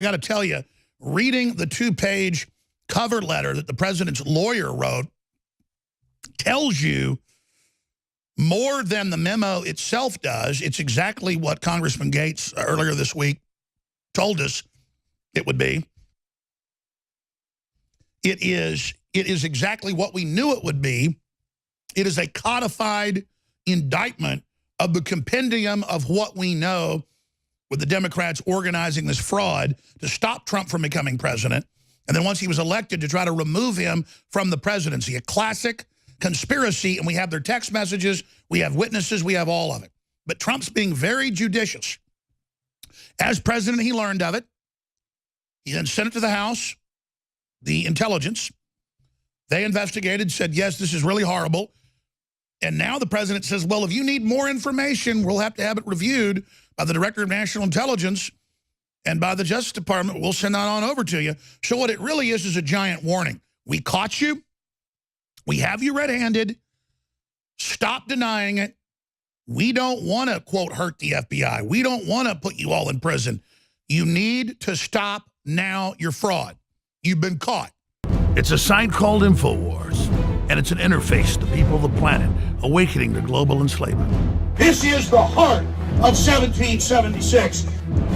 I got to tell you, reading the 2-page cover letter that the president's lawyer wrote tells you more than the memo itself does. It's exactly what Congressman Gates earlier this week told us it would be. It is exactly what we knew it would be. It is a codified indictment of the compendium of what we know, with the Democrats organizing this fraud to stop Trump from becoming president, and then once he was elected, to try to remove him from the presidency. A classic conspiracy, and we have their text messages, we have witnesses, we have all of it. But Trump's being very judicious. As president, he learned of it. He then sent it to the House, the intelligence. They investigated, said, yes, this is really horrible. And now the president says, well, if you need more information, we'll have to have it reviewed by the Director of National Intelligence and by the Justice Department. We'll send that on over to you. So what it really is a giant warning. We caught you. We have you red-handed. Stop denying it. We don't want to, quote, hurt the FBI. We don't want to put you all in prison. You need to stop now your fraud. You've been caught. It's a site called InfoWars, and it's an interface to people of the planet awakening to global enslavement. This is the heart of 1776.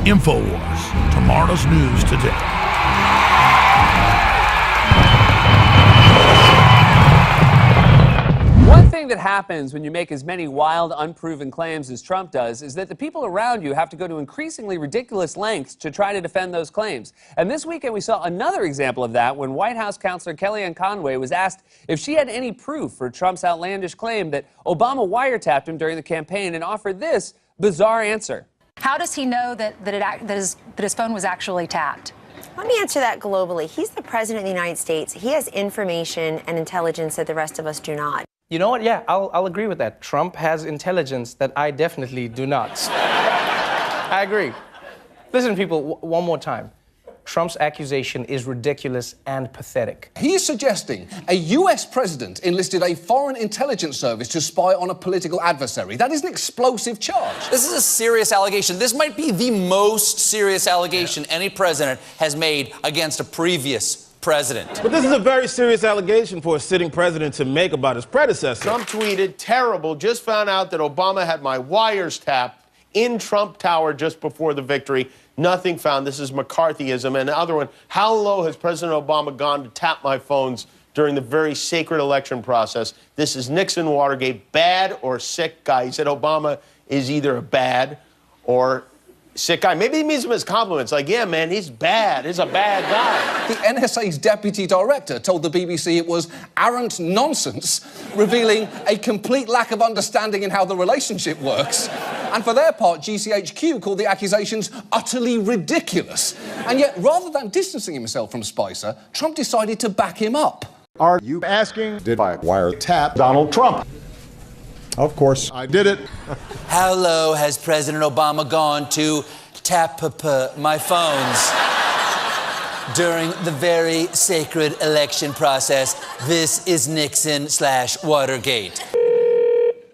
InfoWars, tomorrow's news today. One thing that happens when you make as many wild, unproven claims as Trump does is that the people around you have to go to increasingly ridiculous lengths to try to defend those claims. And this weekend we saw another example of that when White House counselor Kellyanne Conway was asked if she had any proof for Trump's outlandish claim that Obama wiretapped him during the campaign, and offered this bizarre answer. How does he know that his phone was actually tapped? Let me answer that globally. He's the president of the United States. He has information and intelligence that the rest of us do not. You know what? Yeah, I'll agree with that. Trump has intelligence that I definitely do not. I agree. Listen, people, one more time. Trump's accusation is ridiculous and pathetic. He is suggesting a US president enlisted a foreign intelligence service to spy on a political adversary. That is an explosive charge. This is a serious allegation. This might be the most serious allegation any president has made against a previous president. But this is a very serious allegation for a sitting president to make about his predecessor. Trump tweeted, terrible, just found out that Obama had my wires tapped in Trump Tower just before the victory. Nothing found. This is McCarthyism. And the other one, how low has President Obama gone to tap my phones during the very sacred election process? This is Nixon Watergate, bad or sick guy. He said Obama is either a bad or sick guy. Maybe he means him as compliments. Like, yeah, man, he's bad. He's a bad guy. The NSA's deputy director told the BBC it was arrant nonsense, revealing a complete lack of understanding in how the relationship works. And for their part, GCHQ called the accusations utterly ridiculous. And yet, rather than distancing himself from Spicer, Trump decided to back him up. Are you asking, did I wiretap Donald Trump? Of course, I did it. How low has President Obama gone to tap my phones during the very sacred election process? This is Nixon/Watergate.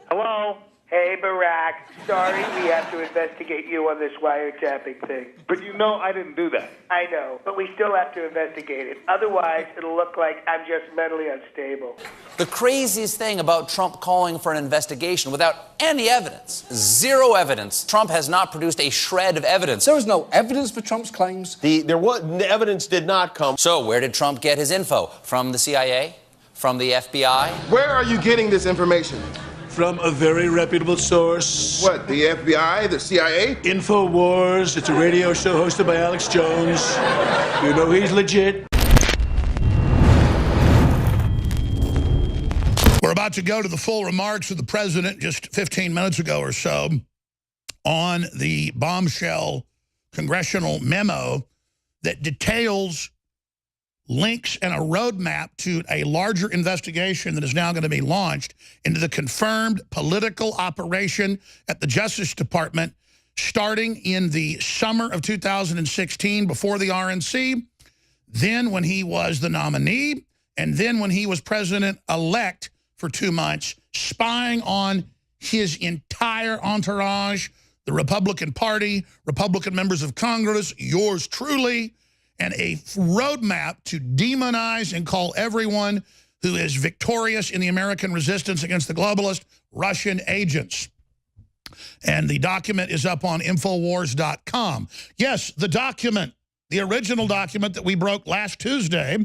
Hello? Hey, Barack. Sorry, we have to investigate you on this wiretapping thing. But you know I didn't do that. I know, but we still have to investigate it. Otherwise, it'll look like I'm just mentally unstable. The craziest thing about Trump calling for an investigation without any evidence, zero evidence. Trump has not produced a shred of evidence. There is no evidence for Trump's claims. The evidence did not come. So where did Trump get his info? From the CIA? From the FBI? Where are you getting this information? From a very reputable source. What, the FBI, the CIA? InfoWars. It's a radio show hosted by Alex Jones. You know he's legit. We're about to go to the full remarks of the president just 15 minutes ago or so on the bombshell congressional memo that details links and a roadmap to a larger investigation that is now going to be launched into the confirmed political operation at the Justice Department starting in the summer of 2016 before the RNC, then when he was the nominee, and then when he was president-elect for 2 months, spying on his entire entourage, the Republican Party, Republican members of Congress, yours truly, and a roadmap to demonize and call everyone who is victorious in the American resistance against the globalist Russian agents. And the document is up on Infowars.com. Yes, the document, the original document that we broke last Tuesday,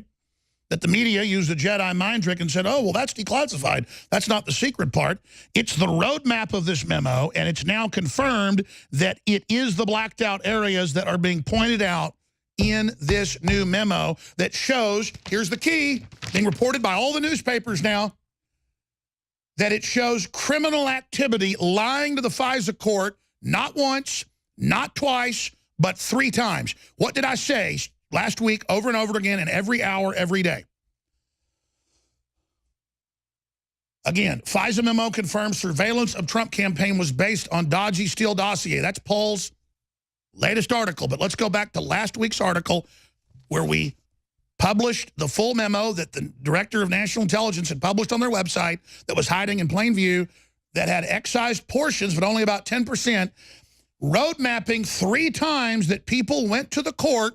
that the media used a Jedi mind trick and said, oh, well, that's declassified. That's not the secret part. It's the roadmap of this memo, and it's now confirmed that it is the blacked out areas that are being pointed out in this new memo that shows, here's the key, being reported by all the newspapers now, that it shows criminal activity lying to the FISA court not once, not twice, but 3 times. What did I say last week over and over again and every hour, every day? Again, FISA memo confirms surveillance of Trump campaign was based on dodgy Steele dossier. That's Paul's latest article. But let's go back to last week's article where we published the full memo that the Director of National Intelligence had published on their website that was hiding in plain view, that had excised portions, but only about 10%, road mapping 3 times that people went to the court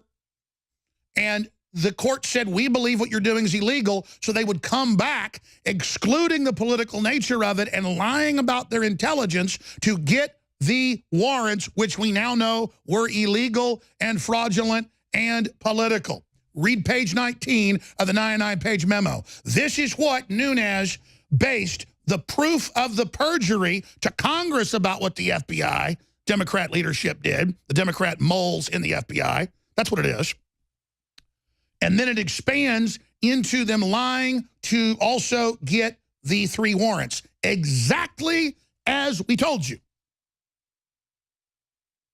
and the court said, we believe what you're doing is illegal, so they would come back, excluding the political nature of it and lying about their intelligence to get the warrants, which we now know were illegal and fraudulent and political. Read page 19 of the 99-page memo. This is what Nunes based the proof of the perjury to Congress about what the FBI, Democrat leadership did, the Democrat moles in the FBI. That's what it is. And then it expands into them lying to also get the 3 warrants, exactly as we told you.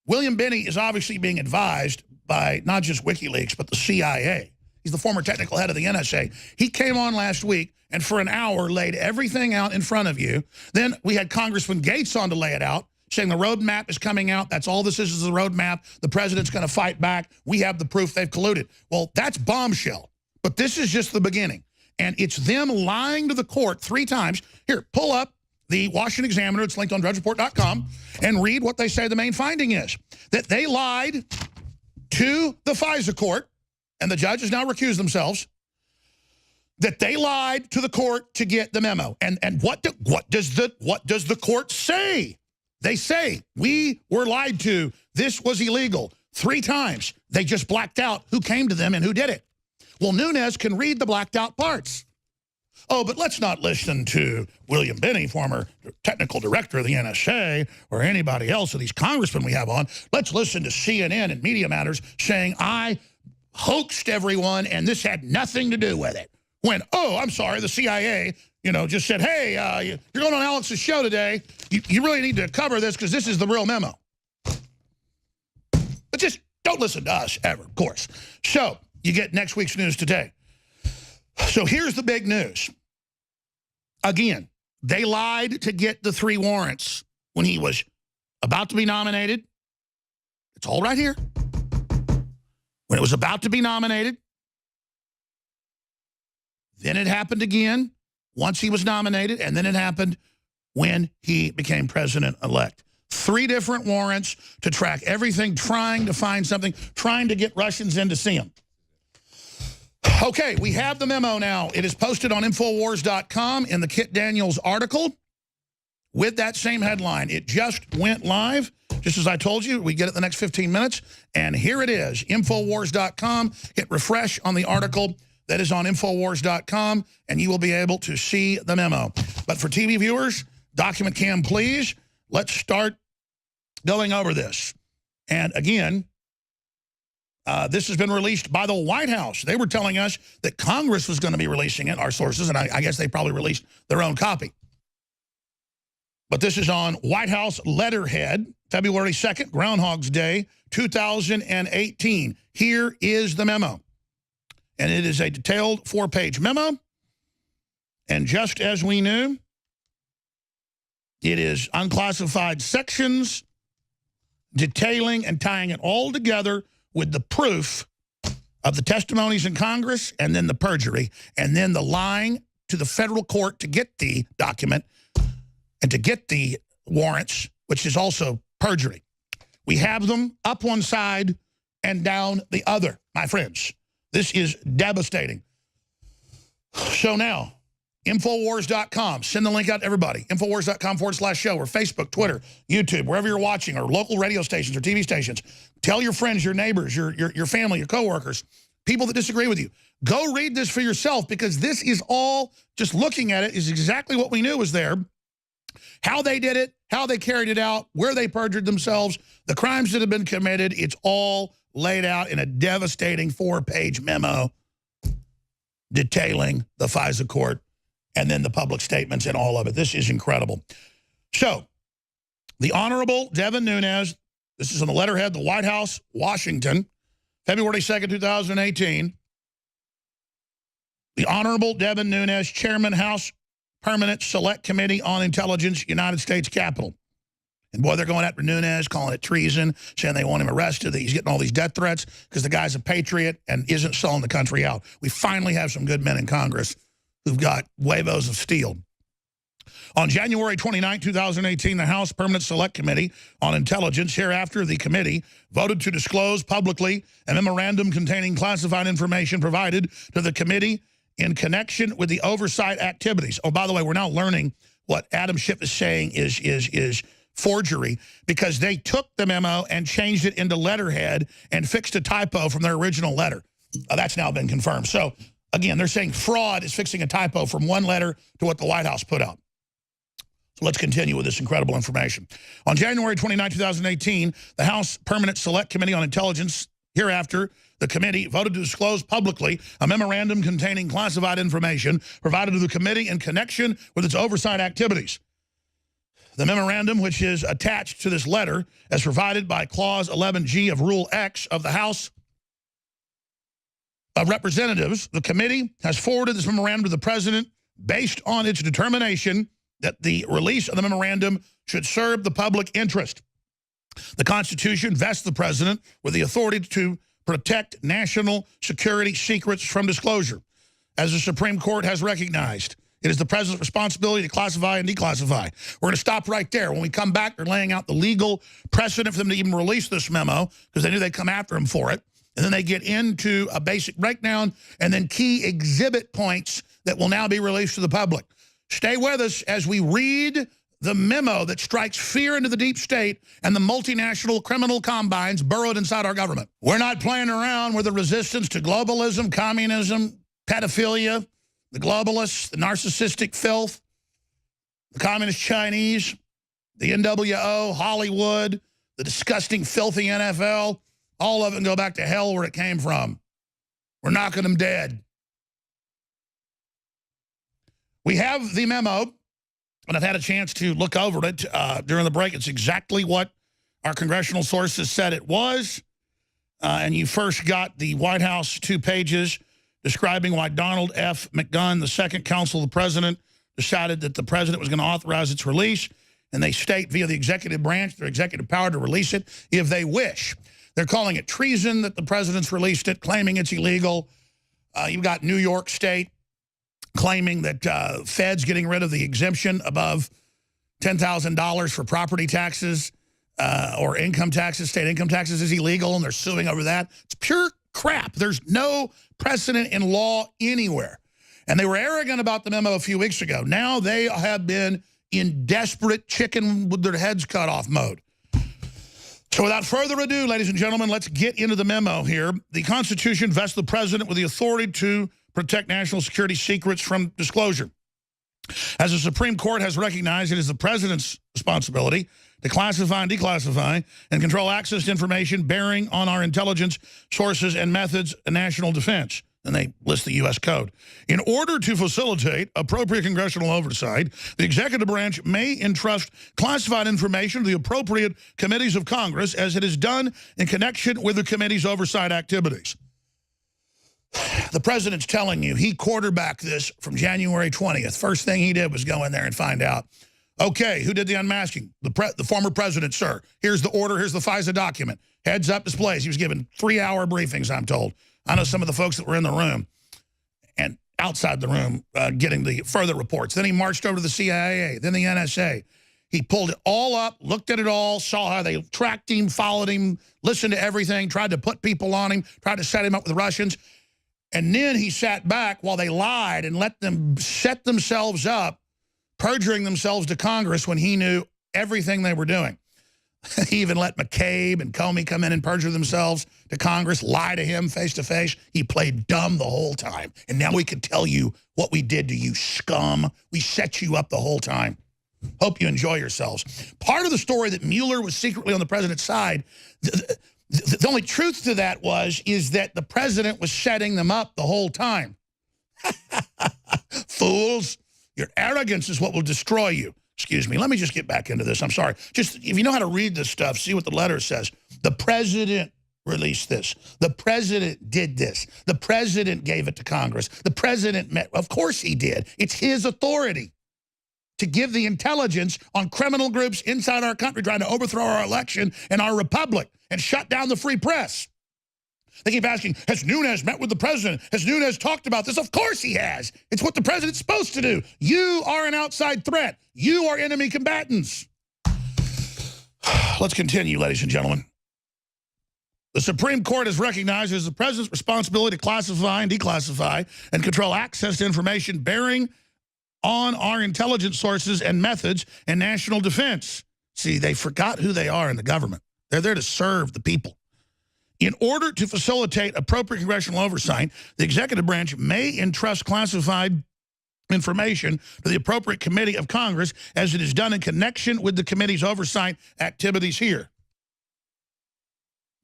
William Binney is obviously being advised by not just WikiLeaks, but the CIA. He's the former technical head of the NSA. He came on last week and for an hour laid everything out in front of you. Then we had Congressman Gates on to lay it out, saying the roadmap is coming out. That's all this is a roadmap. The president's going to fight back. We have the proof they've colluded. Well, that's bombshell. But this is just the beginning. And it's them lying to the court 3 times. Here, pull up the Washington Examiner. It's linked on drudgereport.com and read what they say the main finding is. That they lied to the FISA court, and the judges now recuse themselves, that they lied to the court to get the memo. And what does the court say? They say, we were lied to. This was illegal. 3 times. They just blacked out who came to them and who did it. Well, Nunes can read the blacked out parts. Oh, but let's not listen to William Binney, former technical director of the NSA, or anybody else of these congressmen we have on. Let's listen to CNN and Media Matters saying, I hoaxed everyone and this had nothing to do with it. When, oh, I'm sorry, the CIA, just said, hey, you're going on Alex's show today. You really need to cover this because this is the real memo. But just don't listen to us ever, of course. So you get next week's news today. So here's the big news. Again, they lied to get the 3 warrants when he was about to be nominated. It's all right here. When it was about to be nominated. Then it happened again once he was nominated, and then it happened when he became president-elect. 3 different warrants to track everything, trying to find something, trying to get Russians in to see him. Okay, we have the memo now. It is posted on Infowars.com in the Kit Daniels article with that same headline. It just went live, just as I told you. We get it the next 15 minutes, and here it is, Infowars.com. Hit refresh on the article that is on Infowars.com, and you will be able to see the memo. But for TV viewers, document cam, please. Let's start going over this. And again, this has been released by the White House. They were telling us that Congress was going to be releasing it, our sources, and I guess they probably released their own copy. But this is on White House letterhead, February 2nd, Groundhog's Day, 2018. Here is the memo. And it is a detailed 4-page memo. And just as we knew, it is unclassified sections detailing and tying it all together with the proof of the testimonies in Congress and then the perjury and then the lying to the federal court to get the document and to get the warrants, which is also perjury. We have them up one side and down the other, my friends. This is devastating. So now, Infowars.com. Send the link out to everybody. Infowars.com/show or Facebook, Twitter, YouTube, wherever you're watching, or local radio stations or TV stations. Tell your friends, your neighbors, your family, your coworkers, people that disagree with you. Go read this for yourself, because this is all, just looking at it, is exactly what we knew was there. How they did it, how they carried it out, where they perjured themselves, the crimes that have been committed. It's all laid out in a devastating 4-page memo detailing the FISA court and then the public statements and all of it. This is incredible. So, the Honorable Devin Nunes, this is on the letterhead, the White House, Washington, February 2nd, 2018. The Honorable Devin Nunes, Chairman, House Permanent Select Committee on Intelligence, United States Capitol. And boy, they're going after Nunes, calling it treason, saying they want him arrested, that he's getting all these death threats because the guy's a patriot and isn't selling the country out. We finally have some good men in Congress who've got huevos of steel. On January 29, 2018, the House Permanent Select Committee on Intelligence, hereafter the committee, voted to disclose publicly a memorandum containing classified information provided to the committee in connection with the oversight activities. Oh, by the way, we're now learning what Adam Schiff is saying is forgery, because they took the memo and changed it into letterhead and fixed a typo from their original letter. That's now been confirmed. So, again, they're saying fraud is fixing a typo from one letter to what the White House put out. So let's continue with this incredible information. On January 29, 2018, the House Permanent Select Committee on Intelligence, hereafter the committee, voted to disclose publicly a memorandum containing classified information provided to the committee in connection with its oversight activities. The memorandum, which is attached to this letter, as provided by Clause 11G of Rule X of the House of Representatives, the committee has forwarded this memorandum to the President based on its determination that the release of the memorandum should serve the public interest. The Constitution vests the President with the authority to protect national security secrets from disclosure. As the Supreme Court has recognized, it is the President's responsibility to classify and declassify. We're going to stop right there. When we come back, they're laying out the legal precedent for them to even release this memo, because they knew they'd come after him for it. And then they get into a basic breakdown and then key exhibit points that will now be released to the public. Stay with us as we read the memo that strikes fear into the deep state and the multinational criminal combines burrowed inside our government. We're not playing around with the resistance to globalism, communism, pedophilia, the globalists, the narcissistic filth, the communist Chinese, the NWO, Hollywood, the disgusting, filthy NFL. All of it go back to hell where it came from. We're knocking them dead. We have the memo, and I've had a chance to look over it during the break. It's exactly what our congressional sources said it was. And you first got the White House 2 pages describing why Donald F. McGahn, the second counsel of the president, decided that the president was going to authorize its release. And they state via the executive branch their executive power to release it if they wish. They're calling it treason that the president's released it, claiming it's illegal. You've got New York State claiming that feds getting rid of the exemption above $10,000 for property taxes or income taxes, state income taxes is illegal, and they're suing over that. It's pure crap. There's no precedent in law anywhere. And they were arrogant about the memo a few weeks ago. Now they have been in desperate chicken with their heads cut off mode. So without further ado, ladies and gentlemen, let's get into the memo here. The Constitution vests the president with the authority to protect national security secrets from disclosure. As the Supreme Court has recognized, it is the president's responsibility to classify and declassify and control access to information bearing on our intelligence sources and methods of national defense. And they list the U.S. Code. In order to facilitate appropriate congressional oversight, the executive branch may entrust classified information to the appropriate committees of Congress, as it is done in connection with the committee's oversight activities. The president's telling you he quarterbacked this from January 20th. First thing he did was go in there and find out, okay, who did the unmasking? The former president, sir. Here's the order. Here's the FISA document. Heads up displays. He was given 3-hour briefings, I'm told. I know some of the folks that were in the room and outside the room getting the further reports. Then he marched over to the CIA, then the NSA. He pulled it all up, looked at it all, saw how they tracked him, followed him, listened to everything, tried to put people on him, tried to set him up with the Russians. And then he sat back while they lied and let them set themselves up, perjuring themselves to Congress when he knew everything they were doing. He even let McCabe and Comey come in and perjure themselves to Congress, lie to him face to face. He played dumb the whole time. And now we can tell you what we did to you, scum. We set you up the whole time. Hope you enjoy yourselves. Part of the story that Mueller was secretly on the president's side, the only truth to that is that the president was setting them up the whole time. Fools, your arrogance is what will destroy you. Excuse me, let me just get back into this. I'm sorry. Just, if you know how to read this stuff, see what the letter says. The president released this. The president did this. The president gave it to Congress. The president met. Of course he did. It's his authority to give the intelligence on criminal groups inside our country trying to overthrow our election and our republic and shut down the free press. They keep asking, has Nunes met with the president? Has Nunes talked about this? Of course he has. It's what the president's supposed to do. You are an outside threat. You are enemy combatants. Let's continue, ladies and gentlemen. The Supreme Court has recognized it as the president's responsibility to classify and declassify and control access to information bearing on our intelligence sources and methods and national defense. See, they forgot who they are in the government. They're there to serve the people. In order to facilitate appropriate congressional oversight, the executive branch may entrust classified information to the appropriate committee of Congress as it is done in connection with the committee's oversight activities here.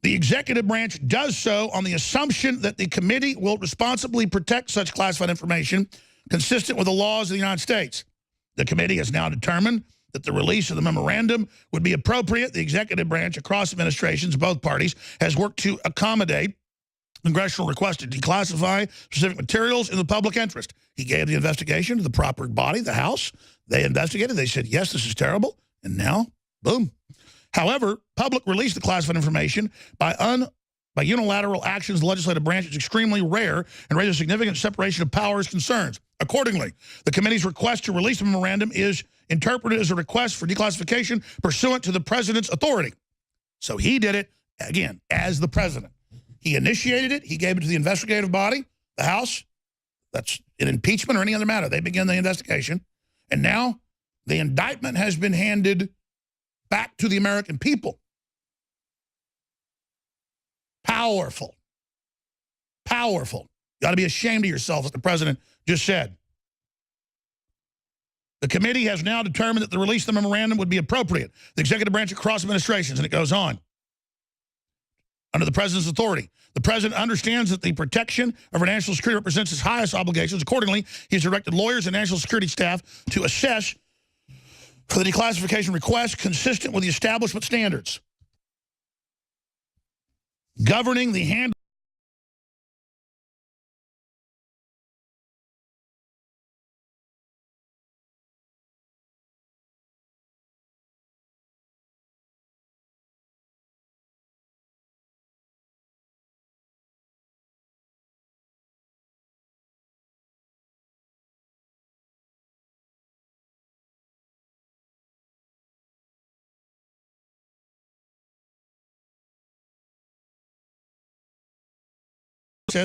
The executive branch does so on the assumption that the committee will responsibly protect such classified information consistent with the laws of the United States. The committee has now determined that the release of the memorandum would be appropriate. The executive branch across administrations, both parties, has worked to accommodate congressional requests to declassify specific materials in the public interest. He gave the investigation to the proper body, the House. They investigated. They said, yes, this is terrible. And now, boom. However, public release of the classified information by unilateral actions of the legislative branch is extremely rare and raises significant separation of powers concerns. Accordingly, the committee's request to release the memorandum is interpreted as a request for declassification pursuant to the president's authority. So he did it, again, as the president. He initiated it. He gave it to the investigative body, the House. That's an impeachment or any other matter. They begin the investigation. And now the indictment has been handed back to the American people. Powerful. Powerful. You ought to be ashamed of yourself, as the president just said. The committee has now determined that the release of the memorandum would be appropriate. The executive branch across administrations, and it goes on. Under the president's authority, the president understands that the protection of our national security represents his highest obligations. Accordingly, he has directed lawyers and national security staff to assess for the declassification request consistent with the establishment standards governing the handling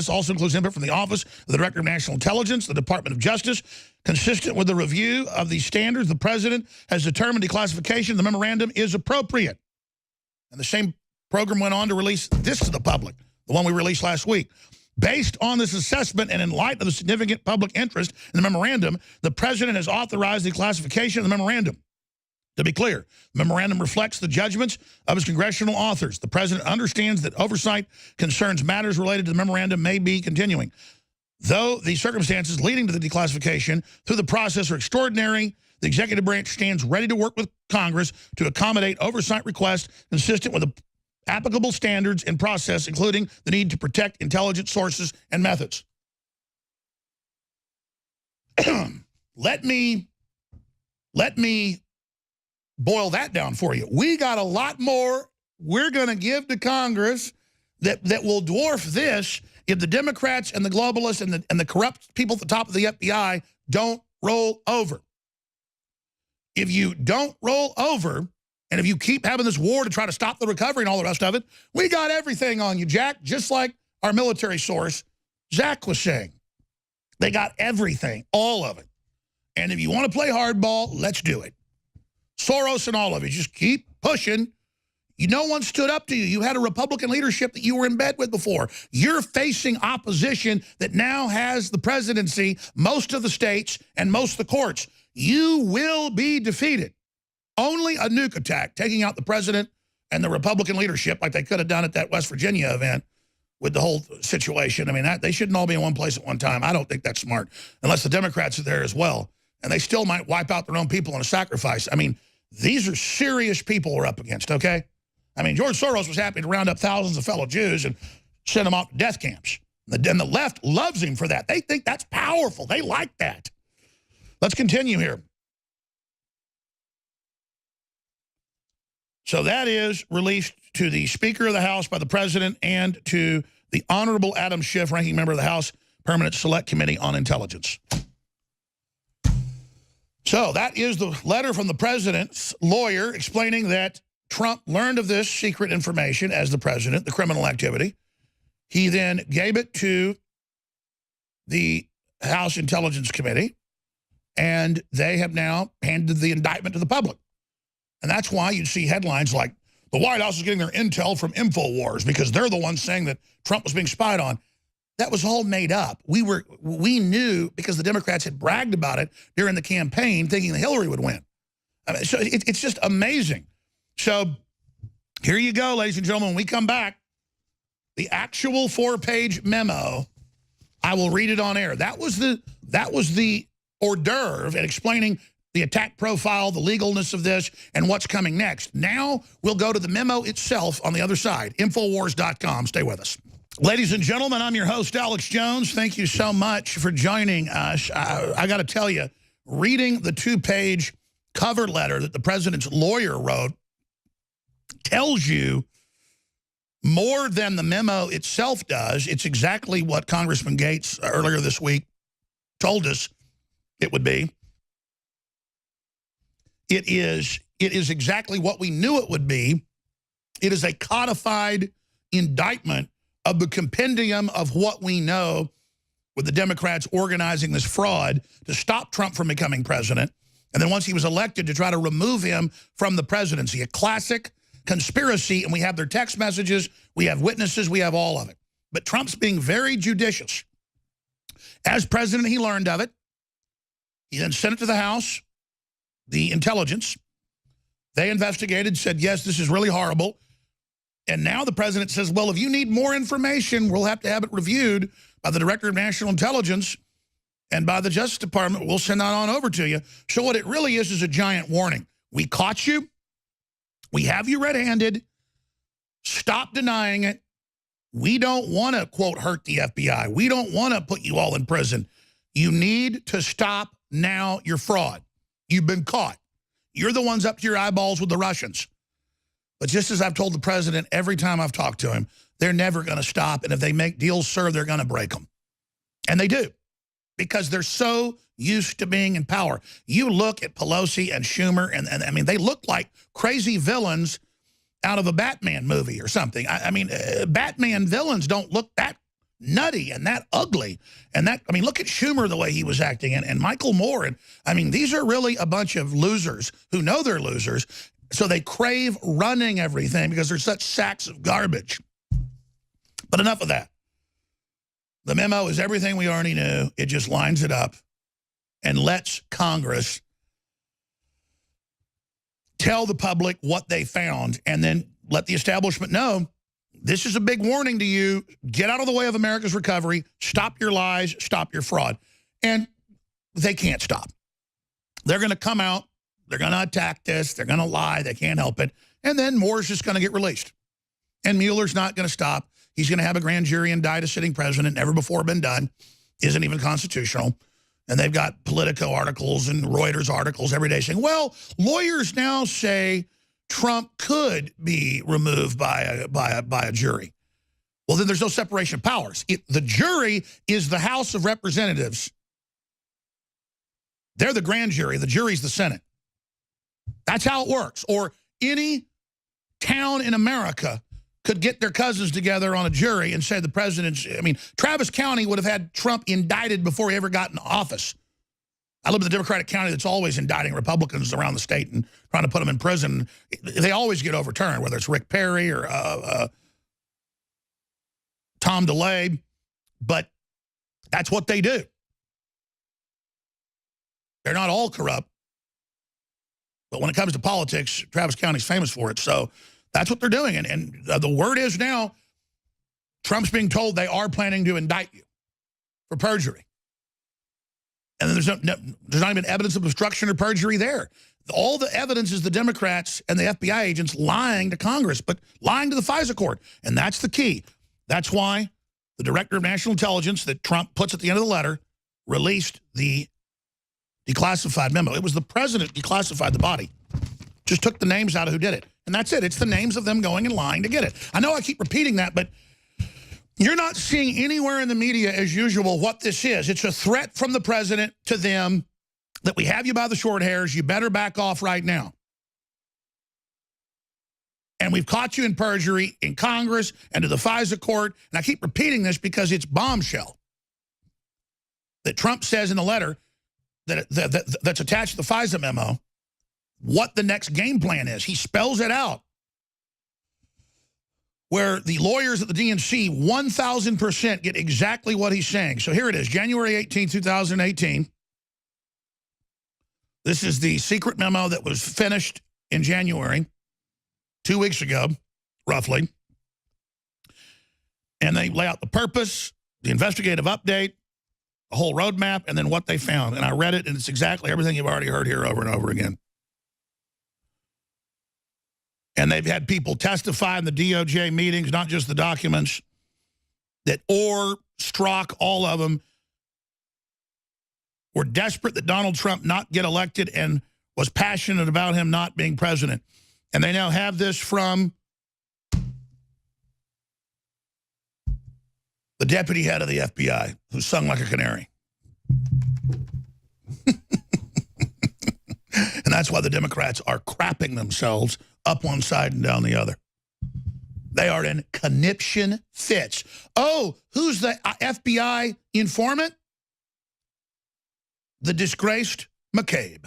also includes input from the Office of the Director of National Intelligence, the Department of Justice. Consistent with the review of these standards, the president has determined declassification of the memorandum is appropriate. And the same program went on to release this to the public, the one we released last week. Based on this assessment and in light of the significant public interest in the memorandum, the president has authorized the declassification of the memorandum. To be clear, the memorandum reflects the judgments of its congressional authors. The president understands that oversight concerns matters related to the memorandum may be continuing. Though the circumstances leading to the declassification through the process are extraordinary, the executive branch stands ready to work with Congress to accommodate oversight requests consistent with the applicable standards and process, including the need to protect intelligence sources and methods. Let me boil that down for you. We got a lot more we're going to give to Congress that will dwarf this if the Democrats and the globalists and the corrupt people at the top of the FBI don't roll over. if you don't roll over, and if you keep having this war to try to stop the recovery and all the rest of it, we got everything on you, Jack, just like our military source, Zach, was saying. They got everything, all of it. And if you want to play hardball, let's do it. Soros and all of you, just keep pushing. No one stood up to you. You had a Republican leadership that you were in bed with before. You're facing opposition that now has the presidency, most of the states, and most of the courts. You will be defeated. Only a nuke attack, taking out the president and the Republican leadership like they could have done at that West Virginia event with the whole situation. I mean, they shouldn't all be in one place at one time. I don't think that's smart, unless the Democrats are there as well. And they still might wipe out their own people in a sacrifice. I mean, these are serious people we're up against, okay? I mean, George Soros was happy to round up thousands of fellow Jews and send them off to death camps. And the left loves him for that. They think that's powerful. They like that. Let's continue here. So that is released to the Speaker of the House by the President and to the Honorable Adam Schiff, ranking member of the House Permanent Select Committee on Intelligence. So that is the letter from the President's lawyer explaining that Trump learned of this secret information as the President, the criminal activity. He then gave it to the House Intelligence Committee, and they have now handed the indictment to the public. And that's why you'd see headlines like, the White House is getting their intel from InfoWars because they're the ones saying that Trump was being spied on. That was all made up. We knew because the Democrats had bragged about it during the campaign thinking that Hillary would win. I mean, so it's just amazing. So here you go, ladies and gentlemen. When we come back, the actual 4-page memo, I will read it on air. That was the hors d'oeuvre in explaining the attack profile, the legalness of this, and what's coming next. Now we'll go to the memo itself on the other side, Infowars.com. Stay with us. Ladies and gentlemen, I'm your host, Alex Jones. Thank you so much for joining us. I got to tell you, reading the 2-page cover letter that the president's lawyer wrote tells you more than the memo itself does. It's exactly what Congressman Gates earlier this week told us it would be. It is exactly what we knew it would be. It is a codified indictment of the compendium of what we know with the Democrats organizing this fraud to stop Trump from becoming president. And then once he was elected, to try to remove him from the presidency. A classic conspiracy, and we have their text messages, we have witnesses, we have all of it. But Trump's being very judicious. As president, he learned of it. He then sent it to the House, the intelligence. They investigated, said, yes, this is really horrible. And now the president says, well, if you need more information, we'll have to have it reviewed by the Director of National Intelligence and by the Justice Department. We'll send that on over to you. So what it really is a giant warning. We caught you. We have you red-handed. Stop denying it. We don't want to, quote, hurt the FBI. We don't want to put you all in prison. You need to stop now your fraud. You've been caught. You're the ones up to your eyeballs with the Russians. But just as I've told the president every time I've talked to him, they're never going to stop. And if they make deals, sir, they're going to break them. And they do. Because they're so used to being in power. You look at Pelosi and Schumer, and I mean, they look like crazy villains out of a Batman movie or something. I mean, Batman villains don't look that nutty and that ugly. And that, I mean, look at Schumer, the way he was acting, and Michael Moore. And I mean, these are really a bunch of losers who know they're losers. So they crave running everything because they're such sacks of garbage. But enough of that. The memo is everything we already knew. It just lines it up and lets Congress tell the public what they found and then let the establishment know this is a big warning to you. Get out of the way of America's recovery. Stop your lies. Stop your fraud. And they can't stop. They're going to come out. They're going to attack this. They're going to lie. They can't help it. And then Moore's just going to get released. And Mueller's not going to stop. He's going to have a grand jury indict a sitting president, never before been done. Isn't even constitutional. And they've got Politico articles and Reuters articles every day saying, well, lawyers now say Trump could be removed by a jury. Well, then there's no separation of powers. The jury is the House of Representatives. They're the grand jury. The jury's the Senate. That's how it works. Or any town in America could get their cousins together on a jury and say the president's, I mean, Travis County would have had Trump indicted before he ever got in office. I live in the Democratic county that's always indicting Republicans around the state and trying to put them in prison. They always get overturned, whether it's Rick Perry or Tom DeLay, but that's what they do. They're not all corrupt, but when it comes to politics, Travis County's famous for it. So that's what they're doing. And the word is now, Trump's being told they are planning to indict you for perjury. And then there's not even evidence of obstruction or perjury there. All the evidence is the Democrats and the FBI agents lying to Congress, but lying to the FISA court. And that's the key. That's why the Director of National Intelligence that Trump puts at the end of the letter released the declassified memo. It was the president declassified the body. Just took the names out of who did it. And that's it. It's the names of them going and lying to get it. I know I keep repeating that, but you're not seeing anywhere in the media, as usual, what this is. It's a threat from the president to them that we have you by the short hairs. You better back off right now. And we've caught you in perjury in Congress and to the FISA court. And I keep repeating this because it's bombshell that Trump says in the letter that's attached to the FISA memo what the next game plan is. He spells it out. Where the lawyers at the DNC 1,000% get exactly what he's saying. So here it is, January 18, 2018. This is the secret memo that was finished in January, 2 weeks ago, roughly. And they lay out the purpose, the investigative update, the whole roadmap, and then what they found. And I read it, and it's exactly everything you've already heard here over and over again. And they've had people testify in the DOJ meetings, not just the documents, that Orr, Strzok, all of them were desperate that Donald Trump not get elected and was passionate about him not being president. And they now have this from the deputy head of the FBI, who sung like a canary. And that's why the Democrats are crapping themselves up one side and down the other. They are in conniption fits. Oh, who's the FBI informant? The disgraced McCabe,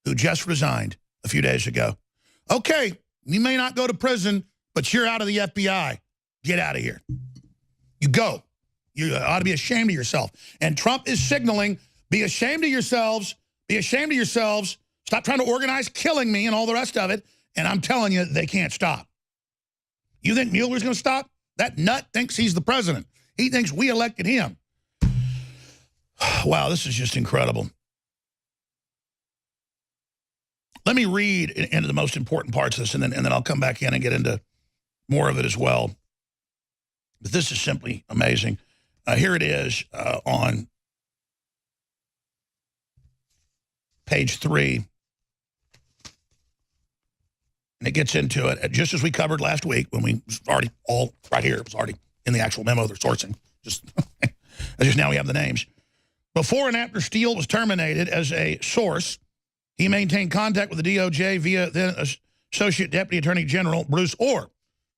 who just resigned a few days ago. Okay, you may not go to prison, but you're out of the FBI. Get out of here. You go. You ought to be ashamed of yourself. And Trump is signaling, be ashamed of yourselves. Be ashamed of yourselves. Stop trying to organize killing me and all the rest of it. And I'm telling you, they can't stop. You think Mueller's going to stop? That nut thinks he's the president. He thinks we elected him. Wow, this is just incredible. Let me read into the most important parts of this, and then I'll come back in and get into more of it as well. But this is simply amazing. Here it is on page 3. And it gets into it, just as we covered last week when we already all right here. It was already in the actual memo they're sourcing. Just now we have the names. Before and after Steele was terminated as a source, he maintained contact with the DOJ via then Associate Deputy Attorney General Bruce Orr,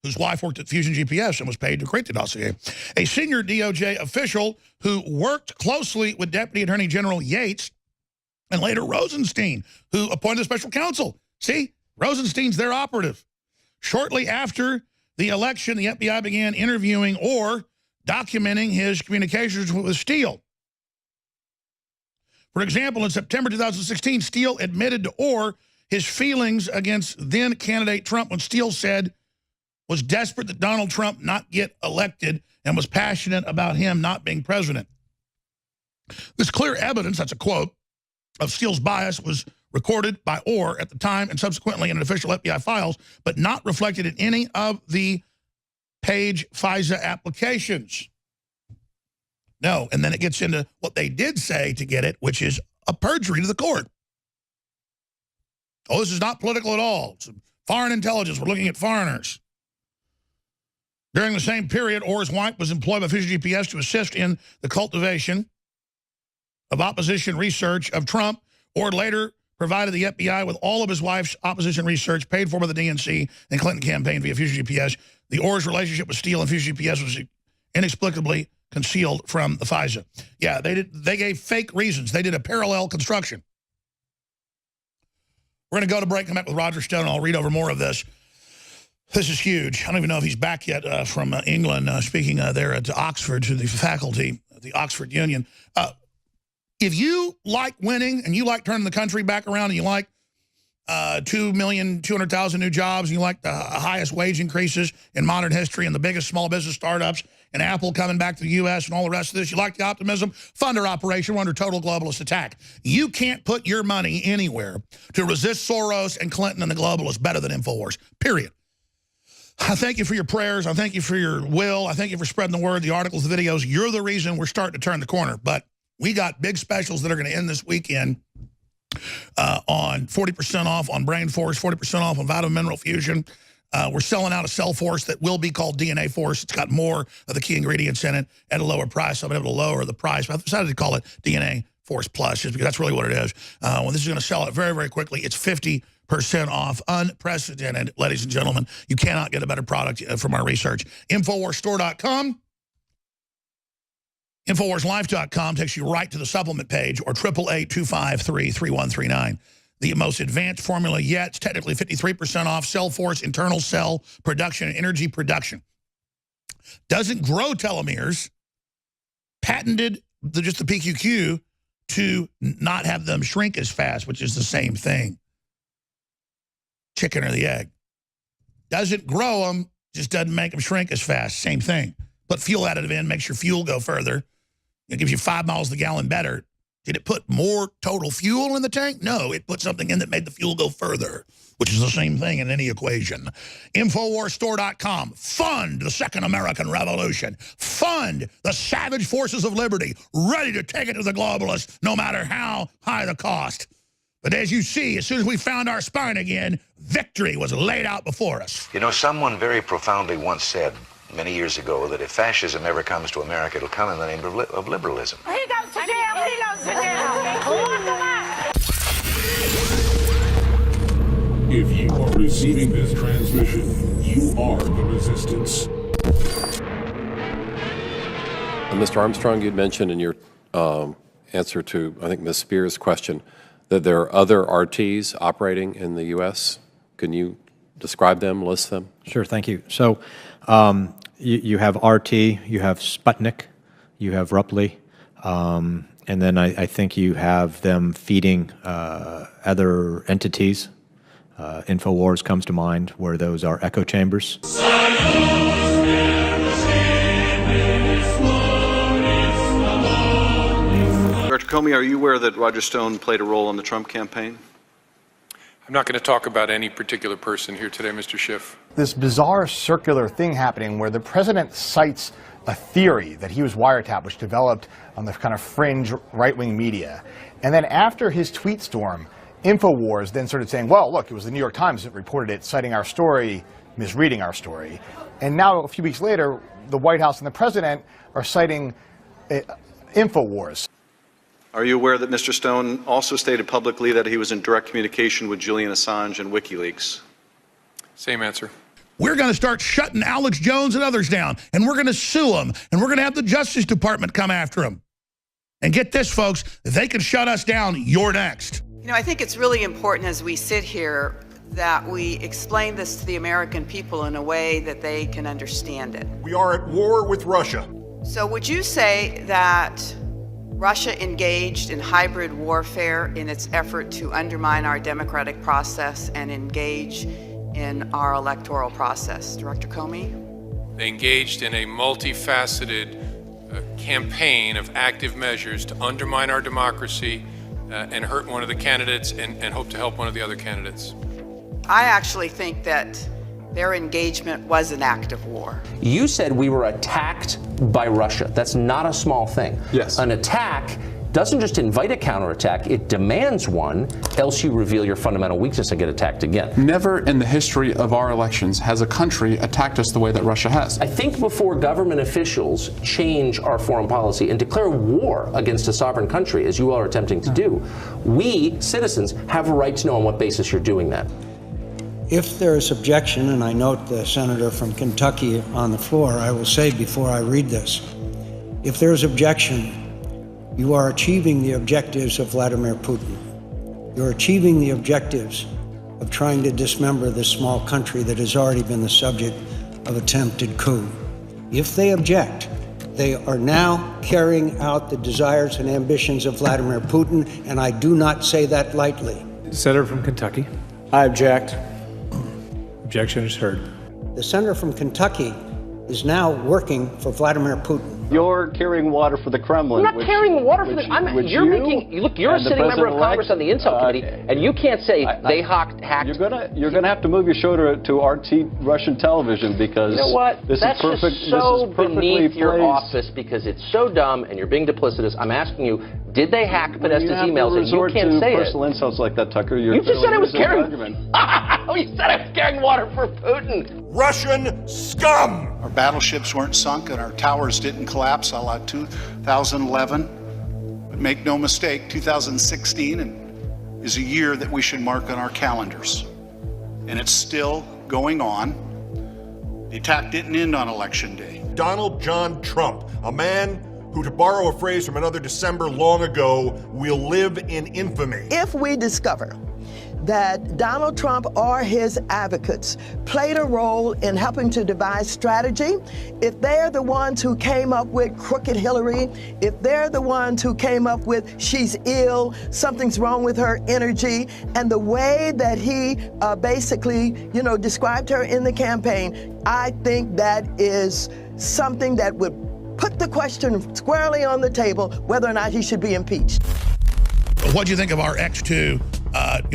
whose wife worked at Fusion GPS and was paid to create the dossier. A senior DOJ official who worked closely with Deputy Attorney General Yates and later Rosenstein, who appointed a special counsel. See? Rosenstein's their operative. Shortly after the election, the FBI began interviewing Orr, documenting his communications with Steele. For example, in September 2016, Steele admitted to Orr his feelings against then-candidate Trump when Steele said was desperate that Donald Trump not get elected and was passionate about him not being president. This clear evidence, that's a quote, of Steele's bias was recorded by Orr at the time and subsequently in official FBI files, but not reflected in any of the page FISA applications. No, and then it gets into what they did say to get it, which is a perjury to the court. Oh, this is not political at all. It's foreign intelligence. We're looking at foreigners. During the same period, Orr's wife was employed by Fusion GPS to assist in the cultivation of opposition research of Trump. Orr later provided the FBI with all of his wife's opposition research, paid for by the DNC and Clinton campaign via Fusion GPS. The Orr's relationship with Steele and Fusion GPS was inexplicably concealed from the FISA. Yeah, they gave fake reasons. They did a parallel construction. We're going to go to break, come back with Roger Stone, and I'll read over more of this. This is huge. I don't even know if he's back yet from England, speaking there at Oxford to the faculty at the Oxford Union. If you like winning and you like turning the country back around and you like 2,200,000 new jobs and you like the highest wage increases in modern history and the biggest small business startups and Apple coming back to the U.S. and all the rest of this, you like the optimism, fund our operation. We're under total globalist attack. You can't put your money anywhere to resist Soros and Clinton and the globalists better than InfoWars, period. I thank you for your prayers. I thank you for your will. I thank you for spreading the word, the articles, the videos. You're the reason we're starting to turn the corner. But we got big specials that are going to end this weekend on 40% off on Brain Force, 40% off on Vitamin Mineral Fusion. We're selling out a Cell Force that will be called DNA Force. It's got more of the key ingredients in it at a lower price. I've been able to lower the price. But I decided to call it DNA Force Plus just because that's really what it is. Well, this is going to sell it very, very quickly. It's 50% off, unprecedented, ladies and gentlemen. You cannot get a better product from our research. InfoWarsStore.com. InfoWarsLife.com takes you right to the supplement page, or 888-253-3139. The most advanced formula yet. It's technically 53% off. Cell Force, internal cell production, and energy production. Doesn't grow telomeres. Patented just the PQQ to not have them shrink as fast, which is the same thing. Chicken or the egg. Doesn't grow them, just doesn't make them shrink as fast. Same thing. Put fuel additive in, makes your fuel go further. It gives you 5 miles a gallon better. Did it put more total fuel in the tank? No, it put something in that made the fuel go further, which is the same thing in any equation. InfoWarsStore.com. Fund the Second American Revolution. Fund the savage forces of liberty, ready to take it to the globalists, no matter how high the cost. But as you see, as soon as we found our spine again, victory was laid out before us. You know, someone very profoundly once said many years ago that if fascism ever comes to America, it'll come in the name of liberalism. He goes to jail, he goes to jail. Lock him up. If you are receiving this transmission, you are the resistance. Mr. Armstrong, you'd mentioned in your answer to, I think, Ms. Spears' question, that there are other RTs operating in the U.S. Can you describe them, list them? Sure, thank you. So you have RT, you have Sputnik, you have Rupley, and then I think you have them feeding other entities. InfoWars comes to mind, where those are echo chambers. Director Comey, are you aware that Roger Stone played a role in the Trump campaign? I'm not going to talk about any particular person here today, Mr. Schiff. This bizarre circular thing happening where the president cites a theory that he was wiretapped, which developed on the kind of fringe right-wing media. And then after his tweet storm, InfoWars then started saying, well, look, it was the New York Times that reported it, citing our story, misreading our story. And now, a few weeks later, the White House and the president are citing InfoWars. Are you aware that Mr. Stone also stated publicly that he was in direct communication with Julian Assange and WikiLeaks? Same answer. We're going to start shutting Alex Jones and others down, and we're going to sue them, and we're going to have the Justice Department come after them. And get this, folks, if they can shut us down, you're next. You know, I think it's really important as we sit here that we explain this to the American people in a way that they can understand it. We are at war with Russia. So would you say that Russia engaged in hybrid warfare in its effort to undermine our democratic process and engage in our electoral process? Director Comey? They engaged in a multifaceted campaign of active measures to undermine our democracy and hurt one of the candidates and hope to help one of the other candidates. I actually think that their engagement was an act of war. You said we were attacked by Russia. That's not a small thing. Yes. An attack doesn't just invite a counterattack, it demands one, else you reveal your fundamental weakness and get attacked again. Never in the history of our elections has a country attacked us the way that Russia has. I think before government officials change our foreign policy and declare war against a sovereign country, as you all are attempting to do, we, citizens, have a right to know on what basis you're doing that. If there is objection, and I note the senator from Kentucky on the floor, I will say before I read this, if there is objection, you are achieving the objectives of Vladimir Putin. You're achieving the objectives of trying to dismember this small country that has already been the subject of attempted coup. If they object, they are now carrying out the desires and ambitions of Vladimir Putin, and I do not say that lightly. Senator from Kentucky. I object. Objection is heard. The senator from Kentucky is now working for Vladimir Putin. You're carrying water for the Kremlin. I'm not carrying water for the. You're a sitting member of Congress on the Intel Committee, and you can't say they hacked. You're gonna have to move your show to RT Russian television because you know what? This That's is perfect. Just so this is perfectly beneath your placed. office because it's so dumb and you're being duplicitous. I'm asking you, did they hack Podesta's emails? And you can't say it. Personal insults like that, Tucker. You just said I was carrying. You said I was carrying water for Putin. Russian scum! Our battleships weren't sunk and our towers didn't collapse a la 2011. But make no mistake, 2016 is a year that we should mark on our calendars. And it's still going on. The attack didn't end on Election Day. Donald John Trump, a man who, to borrow a phrase from another December long ago, will live in infamy. If we discover that Donald Trump or his advocates played a role in helping to devise strategy, if they're the ones who came up with crooked Hillary, if they're the ones who came up with she's ill, something's wrong with her energy, and the way that he basically, described her in the campaign, I think that is something that would put the question squarely on the table whether or not he should be impeached. What do you think of our X2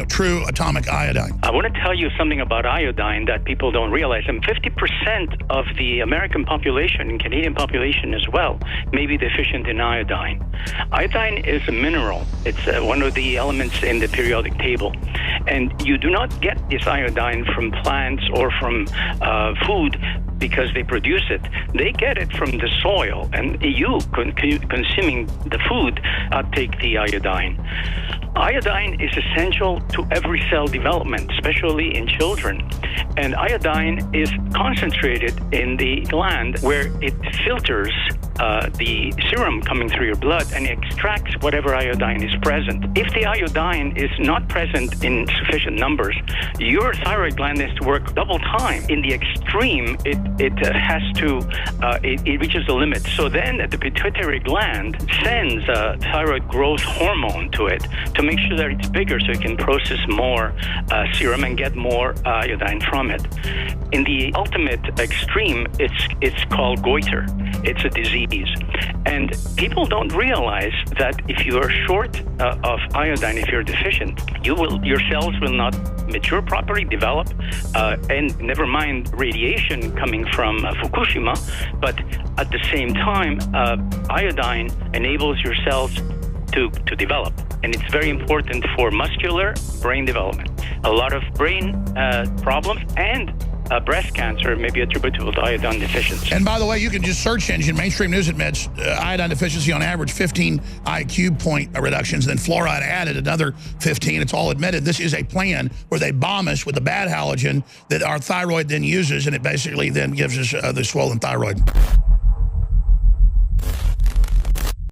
true atomic iodine? I want to tell you something about iodine that people don't realize. And 50% of the American population and Canadian population as well may be deficient in iodine. Iodine is a mineral. It's one of the elements in the periodic table. And you do not get this iodine from plants or from food because they produce it. They get it from the soil, and you, consuming the food, take the iodine. Iodine is essential to every cell development, especially in children. And iodine is concentrated in the gland where it filters the serum coming through your blood and extracts whatever iodine is present. If the iodine is not present in sufficient numbers, your thyroid gland has to work double time. In the extreme, it reaches the limit. So then the pituitary gland sends a thyroid growth hormone to it to make sure that it's bigger so it can process more serum and get more iodine from it. In the ultimate extreme, it's called goiter. It's a disease. And people don't realize that if you are short of iodine, if you're deficient, your cells will not mature properly, develop, and never mind radiation coming from Fukushima. But at the same time, iodine enables your cells to develop. And it's very important for muscular brain development. A lot of brain problems and breast cancer may be attributable to iodine deficiency. And by the way, you can just search engine, mainstream news admits iodine deficiency on average 15 IQ point reductions, then fluoride added another 15. It's all admitted. This is a plan where they bomb us with a bad halogen that our thyroid then uses, and it basically then gives us the swollen thyroid.